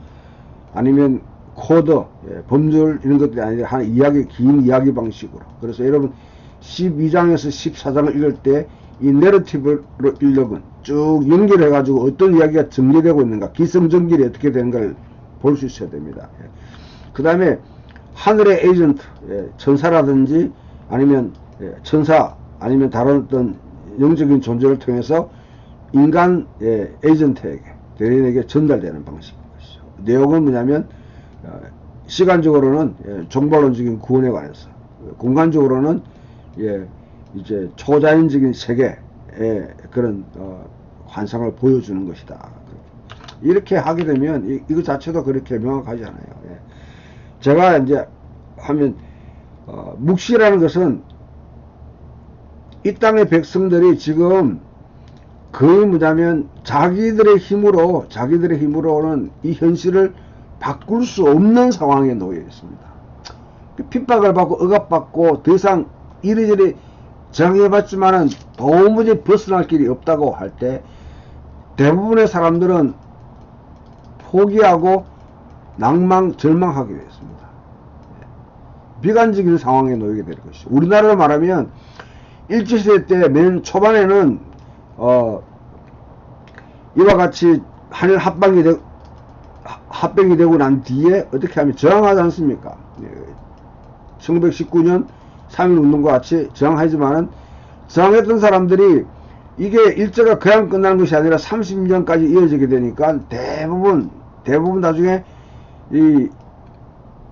아니면 코드, 범절 이런 것들이 아니라 한 긴 이야기 방식으로. 그래서 여러분 12장에서 14장을 읽을 때 이 내러티브로 읽으면 쭉 연결해 가지고 어떤 이야기가 전개되고 있는가, 기성전결이 어떻게 되는가를 볼 수 있어야 됩니다. 그 다음에 하늘의 에이전트, 천사라든지 아니면 천사 아니면 다른 어떤 영적인 존재를 통해서 인간 에이전트에게, 대리인에게 전달되는 방식인 것이죠. 내용은 뭐냐면 시간적으로는 종말론적인 구원에 관해서, 공간적으로는 이제 초자연적인 세계의 그런 환상을 보여주는 것이다. 이렇게 하게 되면 이거 자체도 그렇게 명확하지 않아요. 제가 이제 하면 묵시라는 것은 이 땅의 백성들이 지금 거의 뭐냐면 자기들의 힘으로는 이 현실을 바꿀 수 없는 상황에 놓여 있습니다. 핍박을 받고 억압받고 더 이상 이리저리 정해봤지만은 도무지 벗어날 길이 없다고 할 때 대부분의 사람들은 포기하고 절망하게 됐습니다. 비관적인 상황에 놓이게 될 것이죠. 우리나라로 말하면 일제시대 때 맨 초반에는 이와 같이 한일 합병이 되고 난 뒤에 어떻게 하면 저항하지 않습니까? 1919년 3.1운동과 같이 저항하지만은, 저항했던 사람들이 이게 일제가 그냥 끝나는 것이 아니라 30년까지 이어지게 되니까 대부분 나중에 이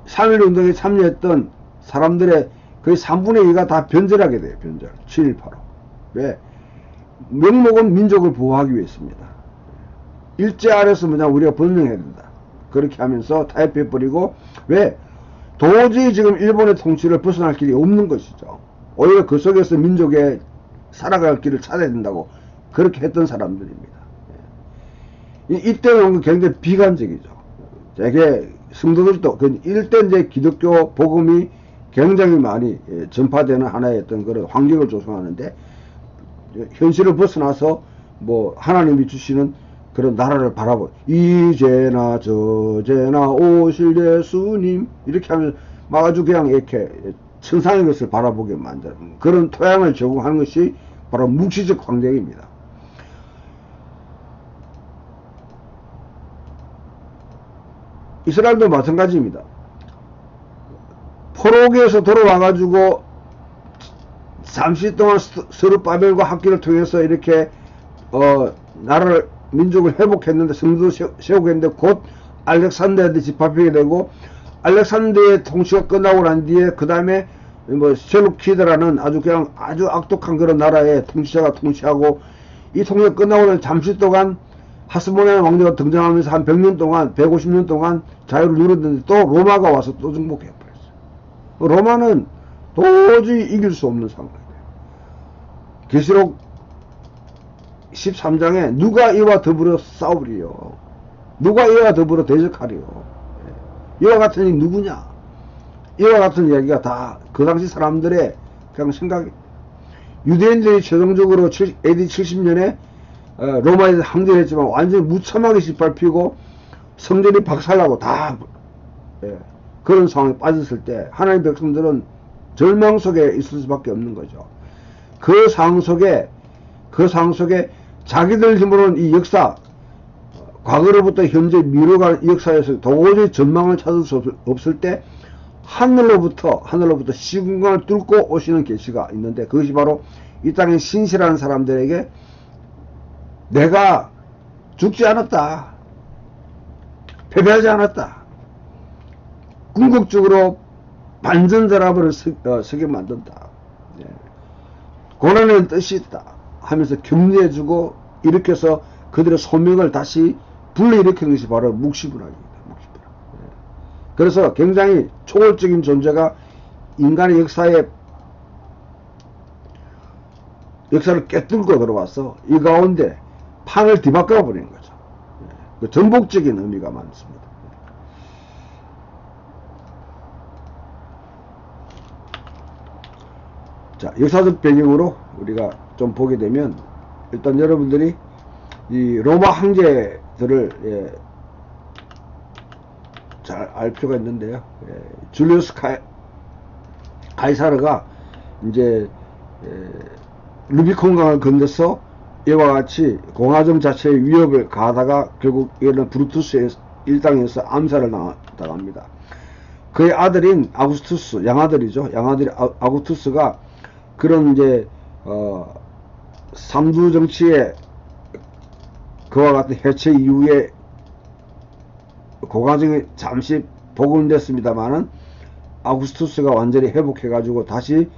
3.1운동에 참여했던 사람들의 거의 3분의 2가 다 변절하게 돼요. 변절. 7.18로. 왜? 명목은 민족을 보호하기 위해서입니다. 일제 아래서 우리가 번영해야 된다. 그렇게 하면서 타협해버리고, 왜? 도저히 지금 일본의 통치를 벗어날 길이 없는 것이죠. 오히려 그 속에서 민족의 살아갈 길을 찾아야 된다고 그렇게 했던 사람들입니다. 이때는 굉장히 비관적이죠. 되게 성도들도 일대 이제 기독교 복음이 굉장히 많이 전파되는 하나의 어떤 그런 환경을 조성하는데, 현실을 벗어나서 하나님이 주시는 그런 나라를 바라보, 이제나 저제나 오실 예수님 이렇게 하면 아주 그냥 이렇게 천상의 것을 바라보게 만드는 그런 토양을 제공하는 것이 바로 묵시적 광경입니다. 이스라엘도 마찬가지입니다. 포로기에서 돌아와가지고 잠시 동안 스룹바벨과 학기를 통해서 이렇게 나라를 민족을 회복했는데, 성도 세우게 했는데, 곧 알렉산더한테 집합하게 되고, 알렉산더의 통치가 끝나고 난 뒤에 그 다음에 셀루키드라는 아주 악독한 그런 나라의 통치자가 통치하고, 이 통치가 끝나고 난 잠시 동안 하스모니아 왕조가 등장하면서 한 100년 동안 150년 동안 자유를 누렸는데, 또 로마가 와서 또 정복해버렸어요. 로마는 도저히 이길 수 없는 상황이에요. 계시록 13장에 누가 이와 더불어 싸우리요, 누가 이와 더불어 대적하리요, 이와 같은 이 누구냐, 이와 같은 이야기가 다 그 당시 사람들의 그냥 생각이. 유대인들이 최종적으로 AD 70년에 로마에 항전했지만 완전히 무참하게 짓밟히고 성전이 박살나고 다 그런 상황에 빠졌을 때 하나님의 백성들은 절망 속에 있을 수밖에 없는 거죠. 그 상황 속에 자기들 힘으로는 이 역사, 과거로부터 현재 미뤄간 역사에서 도저히 전망을 찾을 수 없을 때 하늘로부터 시공간을 뚫고 오시는 계시가 있는데, 그것이 바로 이 땅에 신실한 사람들에게 내가 죽지 않았다, 패배하지 않았다, 궁극적으로 반전자랍을 서게 만든다, 예. 고난의 뜻이 있다 하면서 격려해주고 일으켜서 그들의 소명을 다시 불러일으키는 것이 바로 묵시부락입니다. 묵시부락. 예. 그래서 굉장히 초월적인 존재가 인간의 역사를 깨뚫고 들어와서 이 가운데 판을 뒤바꿔 버리는 거죠. 예. 그 전복적인 의미가 많습니다. 자, 역사적 배경으로 우리가 좀 보게 되면, 일단 여러분들이 이 로마 황제들을, 예, 잘 알 필요가 있는데요. 예, 줄리우스 가이사르가 이제 루비콘강을 건너서 이와 같이 공화정 자체의 위협을 가하다가 결국 이런 브루투스의 일당에서 암살을 당합니다. 그의 아들인 아구스투스, 양아들이죠. 양아들이 아구스투스가 그런 이제 삼두 정치의 그와 같은 해체 이후에 공화정이 잠시 복원됐습니다만은 아구스투스가 완전히 회복해가지고 다시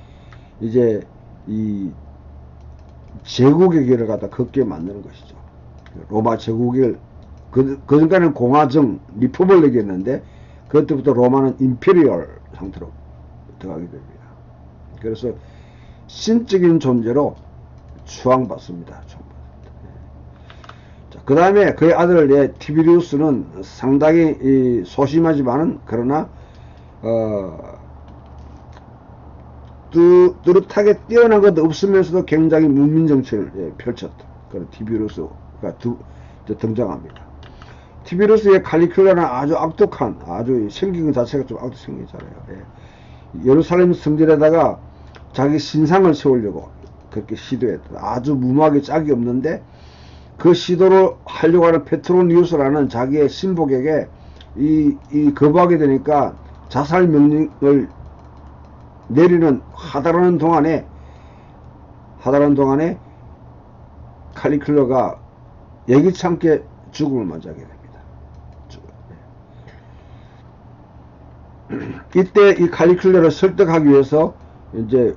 이제 이 제국의 길을 갖다 걷게 만드는 것이죠. 로마 제국을 그 전까지는 공화정 리퍼블릭이었는데 그때부터 로마는 임페리얼 상태로 들어가게 됩니다. 그래서 신적인 존재로 추앙받습니다. 그 다음에 그의 아들 티비리우스는 상당히 소심하지만은 그러나 뚜렷하게 뛰어난 것 없으면서도 굉장히 문민 정치를 펼쳤던 그런 티비리우스가 등장합니다. 티비리우스의 칼리큘라는 아주 악독한, 아주 생긴 것 자체가 좀 악독 생기잖아요. 예루살렘 성전에다가 자기 신상을 세우려고 그렇게 시도했던, 아주 무모하게 짝이 없는데 그 시도를 하려고 하는 페트로니우스라는 자기의 신복에게 거부하게 되니까 자살 명령을 내리는 하다라는 동안에 칼리큘러가 예기치 않게 죽음을 맞이하게 됩니다. 이때 이 칼리큘러를 설득하기 위해서 이제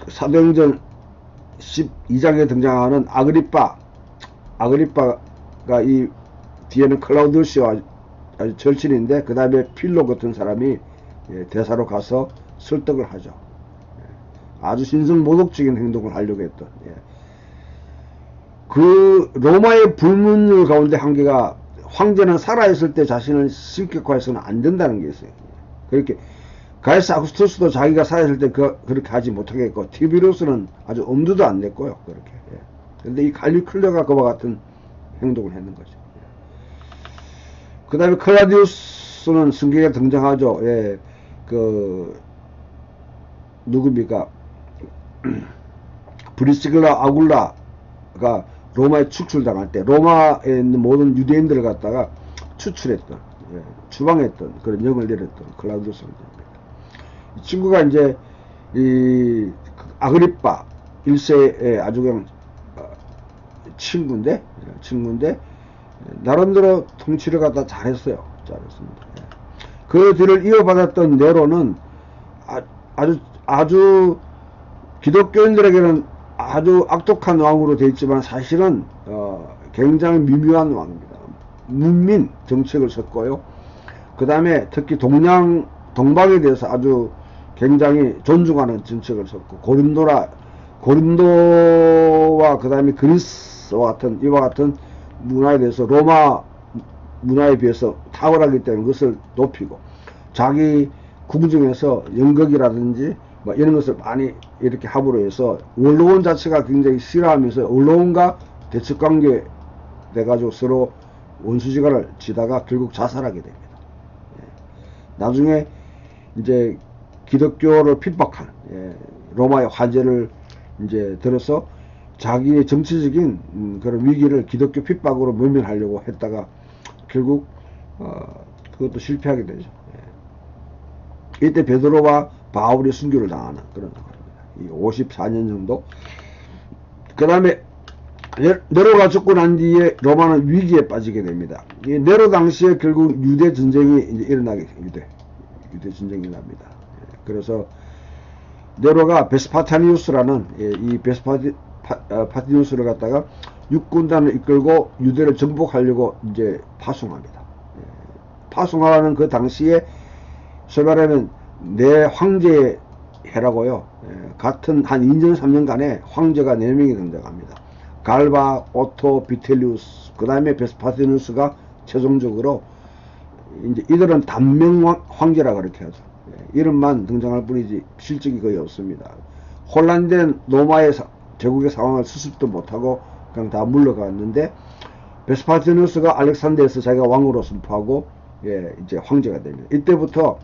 사도행전 12장에 등장하는 아그리빠가 이 뒤에는 클라우디우스와 아주 절친인데 그 다음에 필로 같은 사람이 대사로 가서 설득을 하죠. 아주 신성모독적인 행동을 하려고 했던. 그 로마의 불문율 가운데 한계가, 황제는 살아있을 때 자신을 신격화해서는 안 된다는 게 있어요. 그렇게 가이사 아구스투스도 자기가 살아있을 때 그렇게 하지 못하겠고, 티비루스는 아주 엄두도 안 냈고요. 그렇게. 그런데 이 칼리큘러가 그와 같은 행동을 했는 거죠. 그 다음에 클라디우스는 성경에 등장하죠. 누굽니까? 브리시글라 아굴라가 로마에 추출당할 때 로마에 있는 모든 유대인들을 갖다가 추출했던, 추방했던 그런 영을 내렸던 클라우디우스입니다. 이 친구가 이제 이 아그리빠 1세의 아주 그냥 친구인데 나름대로 통치를 갖다 잘했어요. 잘했습니다. 그 뒤를 이어받았던 네로는 아주 기독교인들에게는 아주 악독한 왕으로 되어 있지만 사실은 굉장히 미묘한 왕입니다. 문민 정책을 섰고요. 그 다음에 특히 동방에 대해서 아주 굉장히 존중하는 정책을 섰고, 고린도와 그 다음에 그리스와 같은 이와 같은 문화에 대해서 로마 문화에 비해서 탁월하기 때문에 그것을 높이고, 자기 궁중에서 연극이라든지 뭐 이런 것을 많이 이렇게 합으로 해서 원로원 자체가 굉장히 싫어하면서 원로원과 대척관계 돼가지고 서로 원수지간을 지다가 결국 자살하게 됩니다. 나중에 이제 기독교를 핍박한 로마의 화제를 이제 들어서 자기의 정치적인 그런 위기를 기독교 핍박으로 모면하려고 했다가 결국 그것도 실패하게 되죠. 이때 베드로와 바울이 순교를 당하는 그런 겁니다. 54년 정도. 그 다음에 네로가 죽고 난 뒤에 로마는 위기에 빠지게 됩니다. 이 네로 당시에 결국 유대 전쟁이 이제 일어나게 유대 전쟁이 납니다. 그래서 네로가 베스파티누스라는 이 베스파티누스를 갖다가 육군단을 이끌고 유대를 정복하려고 이제 파송합니다. 파송하는 그 당시에 소위 말하면 네 황제의 해라고요. 같은 한 2년 3년간에 황제가 4명이 등장합니다. 갈바, 오토, 비텔리우스, 그 다음에 베스파티누스가 최종적으로 이제 이들은 단명 황제라 그렇게 하죠. 이름만 등장할 뿐이지 실적이 거의 없습니다. 혼란된 로마의 제국의 상황을 수습도 못하고 그냥 다 물러갔는데 베스파티누스가 알렉산드에서 자기가 왕으로 선포하고 이제 황제가 됩니다. 이때부터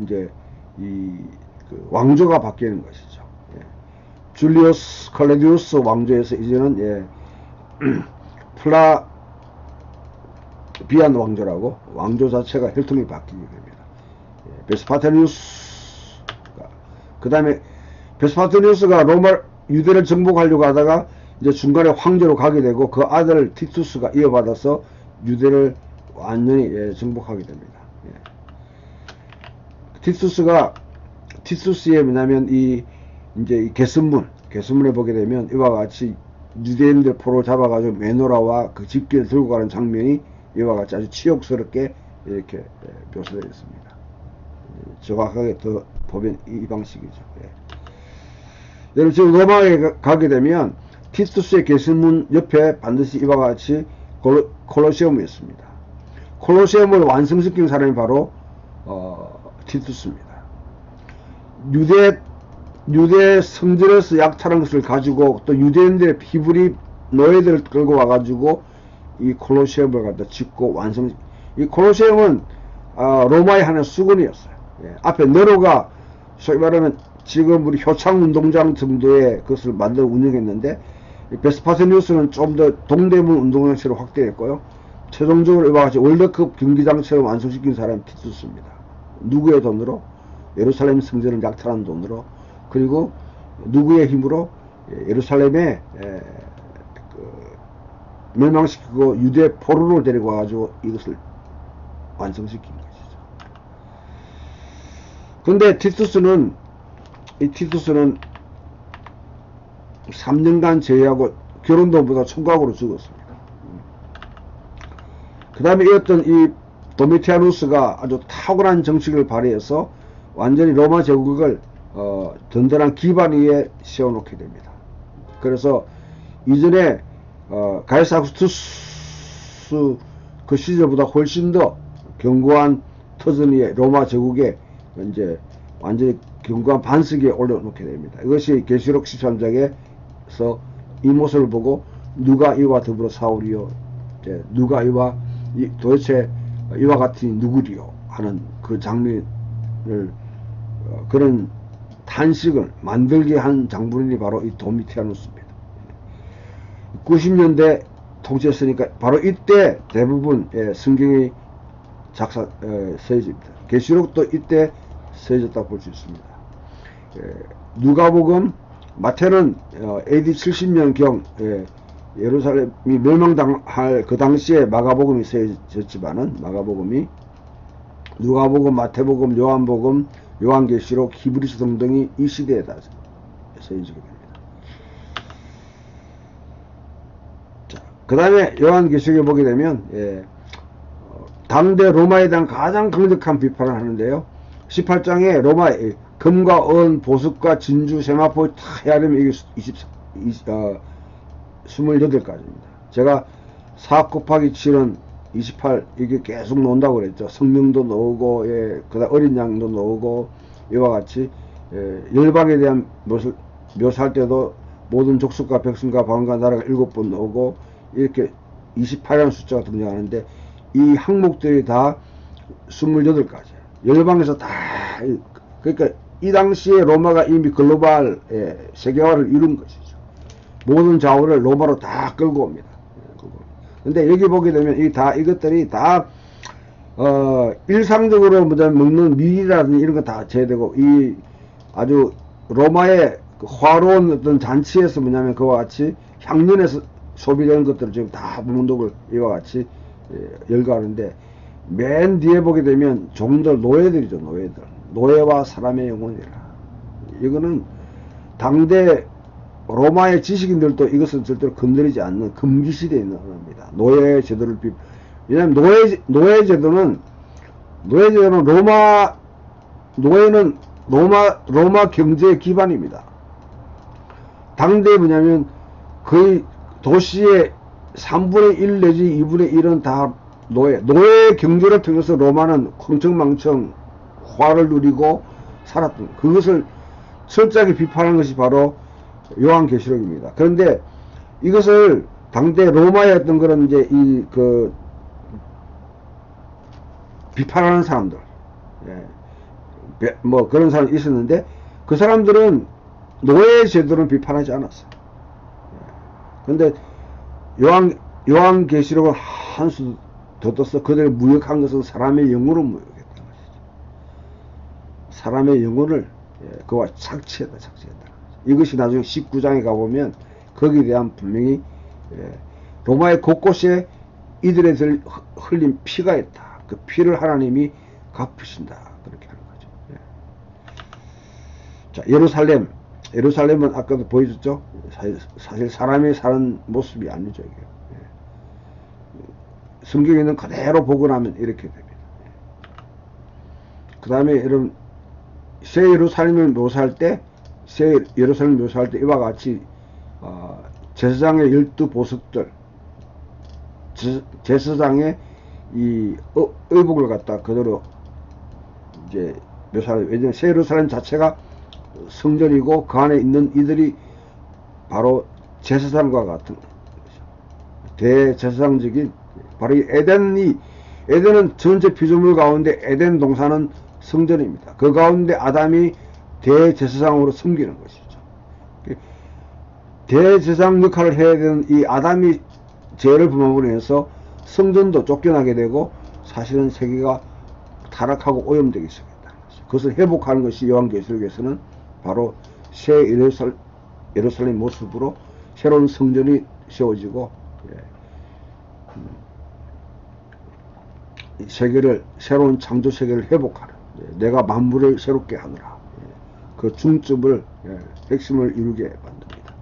이제 그 왕조가 바뀌는 것이죠. 줄리우스 클레디우스 왕조에서 이제는 플라비안 왕조라고 왕조 자체가 혈통이 바뀌게 됩니다. 베스파티누스가 그 다음에 베스파티누스가 로마 유대를 정복하려고 하다가 이제 중간에 황제로 가게 되고 그 아들 티투스가 이어받아서 유대를 완전히 정복하게 됩니다. 티투스의 뭐냐면 이제 이 개선문에 보게 되면 이와 같이 유대인들 포로 잡아가지고 메노라와 그 집기를 들고 가는 장면이 이와 같이 아주 치욕스럽게 이렇게 묘사되어 있습니다. 정확하게 더 보면 이 방식이죠. 여러분 지금 로마에 가게 되면 티투스의 개선문 옆에 반드시 이와 같이 콜로세움이 있습니다. 콜로세움을 완성시킨 사람이 바로 티투스입니다. 유대 성전에서 약탈한 것을 가지고 또 유대인들의 히브리 노예들을 끌고 와가지고 이 콜로세움을 갖다 짓고 이 콜로세움은 로마의 하나의 수건이었어요. 앞에 네로가 소위 말하면 지금 우리 효창운동장 정도의 것을 만들어 운영했는데 베스파티누스는 좀 더 동대문 운동장처럼 확대했고요. 최종적으로 이와 같이 월드컵 경기장처럼 완성시킨 사람이 티투스입니다. 누구의 돈으로? 예루살렘 성전을 약탈한 돈으로, 그리고 누구의 힘으로? 예루살렘에 멸망시키고 유대 포로를 데리고 와가지고 이것을 완성시킨 것이죠. 근데 티투스는 3년간 제외하고 결혼도 보다 총각으로 죽었습니다. 그 다음에 이었던 이 도미티아누스가 아주 탁월한 정치를 발휘해서 완전히 로마 제국을 든든한 기반 위에 세워놓게 됩니다. 그래서 이전에 가이사 아구스투스 그 시절보다 훨씬 더 견고한 터전 위에 로마 제국에 이제 완전히 견고한 반석 위에 올려놓게 됩니다. 이것이 계시록 13장에서 이 모습을 보고 누가 이와 더불어 싸우리요, 누가 이와 도대체 이와 같은 누구리요 하는 그 장면을 그런 탄식을 만들게 한 장본인이 바로 이 도미티아누스입니다. 90년대 통치했으니까 바로 이때 대부분 성경이 쓰여집니다. 계시록도 이때 쓰여졌다고 볼 수 있습니다. 누가복음, 마태는 AD 70년경 예루살렘이 멸망당할 그 당시에 마가복음이 쓰여졌지만은 마가복음이 누가복음, 마태복음, 요한복음, 요한계시록, 히브리서 등등이 이 시대에 다 쓰여지게 됩니다. 자, 그 다음에 요한계시록에 보게 되면 당대 로마에 대한 가장 강력한 비판을 하는데요. 18장에 로마의 금과 은, 보석과 진주, 세마포 다 헤아리면 이게 28가지입니다. 제가 4 곱하기 7은 28 이게 계속 나온다고 그랬죠. 성령도 나오고 그다음 어린 양도 나오고 이와 같이 열방에 대한 것을 묘사할 때도 모든 족속과 백성과 방언과 나라가 7번 나오고 이렇게 28이라는 숫자가 등장하는데 이 항목들이 다 28가지 열방에서 다 그러니까 이 당시에 로마가 이미 글로벌 세계화를 이룬 것이죠. 모든 자원을 로마로 다 끌고 옵니다. 근데 여기 보게 되면 이것들이 다 일상적으로 먹는 밀이라든지 이런 거 다 제외되고, 이 아주 로마의 그 화로운 어떤 잔치에서 뭐냐면 그와 같이 향년에서 소비되는 것들을 지금 다 문독을 이와 같이 열거하는데, 맨 뒤에 보게 되면 종들, 노예들이죠, 노예들. 노예와 사람의 영혼이라. 이거는 당대 로마의 지식인들도 이것은 절대로 건드리지 않는 금기시대에 있는 겁니다. 노예 제도를 왜냐하면 노예 제도는 노예는 로마 경제의 기반입니다. 당대에 뭐냐면 거의 도시의 3분의 1 내지 2분의 1은 다 노예 경제를 통해서 로마는 흥청망청 화를 누리고 살았던, 그것을 철저하게 비판한 것이 바로 요한계시록입니다. 그런데 이것을 당대 로마의 어떤 그런 이제 비판하는 사람들, 뭐 그런 사람이 있었는데, 그 사람들은 노예 제도는 비판하지 않았어요. 그런데 요한계시록은 한 수 더 떠서 그들을 무역한 것은 사람의 영혼을 무역했다는 것이죠. 사람의 영혼을 그와 착취했다. 이것이 나중에 19장에 가보면 거기에 대한 분명히 로마의 곳곳에 이들의 흘린 피가 있다. 그 피를 하나님이 갚으신다. 그렇게 하는 거죠. 자, 예루살렘은 아까도 보여줬죠. 사실 사람이 사는 모습이 아니죠. 이게. 성경에는 그대로 보고 나면 이렇게 됩니다. 그 다음에 여러분, 새 예루살렘을 묘사할 때 이와 같이 제사장의 12보석들, 제사장의 이 의복을 갖다 그대로 이제 묘사를, 왜냐면 새 예루살렘 자체가 성전이고 그 안에 있는 이들이 바로 제사장과 같은 대제사장적인, 바로 이 에덴은 전체 피조물 가운데 에덴 동산은 성전입니다. 그 가운데 아담이 대제사장으로 섬기는 것이죠. 대제사장 역할을 해야 되는 이 아담이 죄를 범함으로 인해서 성전도 쫓겨나게 되고 사실은 세계가 타락하고 오염되기 시작했다는 것이죠. 그것을 회복하는 것이 요한계시록에서는 바로 새 예루살렘 모습으로 새로운 성전이 세워지고, 세계를, 새로운 창조 세계를 회복하는, 내가 만물을 새롭게 하느라, 그 중점을, 핵심을 이루게 만듭니다.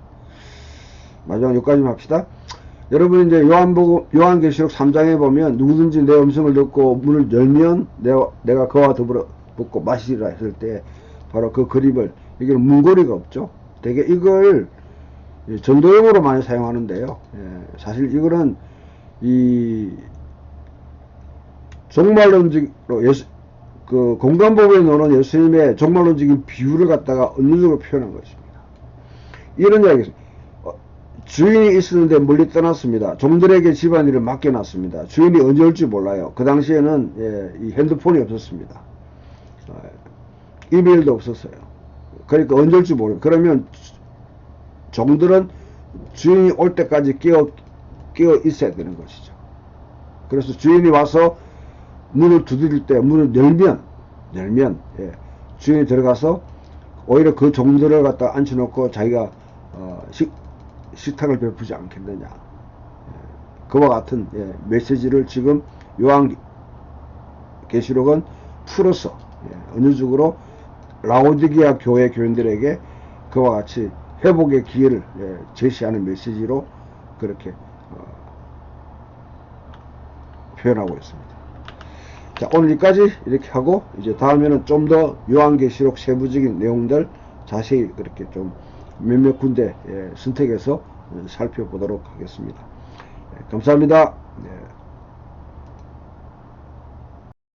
마지막 여기까지 합시다. 여러분, 이제 요한계시록 3장에 보면 누구든지 내 음성을 듣고 문을 열면 내가 그와 더불어 먹고 마시리라 했을 때, 바로 그 그림을, 이게 문고리가 없죠. 되게 이걸 전도용으로 많이 사용하는데요. 사실 이거는 이 종말론적으로 그 공간법에 나오는 예수님의 종말론적인 비유를 갖다가 은유적으로 표현한 것입니다. 이런 이야기입니다. 주인이 있었는데 멀리 떠났습니다. 종들에게 집안일을 맡겨놨습니다. 주인이 언제 올지 몰라요. 그 당시에는 이 핸드폰이 없었습니다. 이메일도 없었어요. 그러니까 언제 올지 모르요. 그러면 종들은 주인이 올 때까지 끼어 있어야 되는 것이죠. 그래서 주인이 와서 문을 두드릴 때 문을 열면 주인이 들어가서 오히려 그 종들을 갖다 앉혀놓고 자기가 식탁을 베푸지 않겠느냐. 그와 같은 메시지를 지금 요한계시록은 풀어서 은유적으로 라오디게아 교회 교인들에게 그와 같이 회복의 기회를 제시하는 메시지로 그렇게 표현하고 있습니다. 자, 오늘 여기까지 이렇게 하고, 이제 다음에는 좀 더 요한계시록 세부적인 내용들 자세히 그렇게 좀 몇몇 군데 선택해서 살펴보도록 하겠습니다. 감사합니다.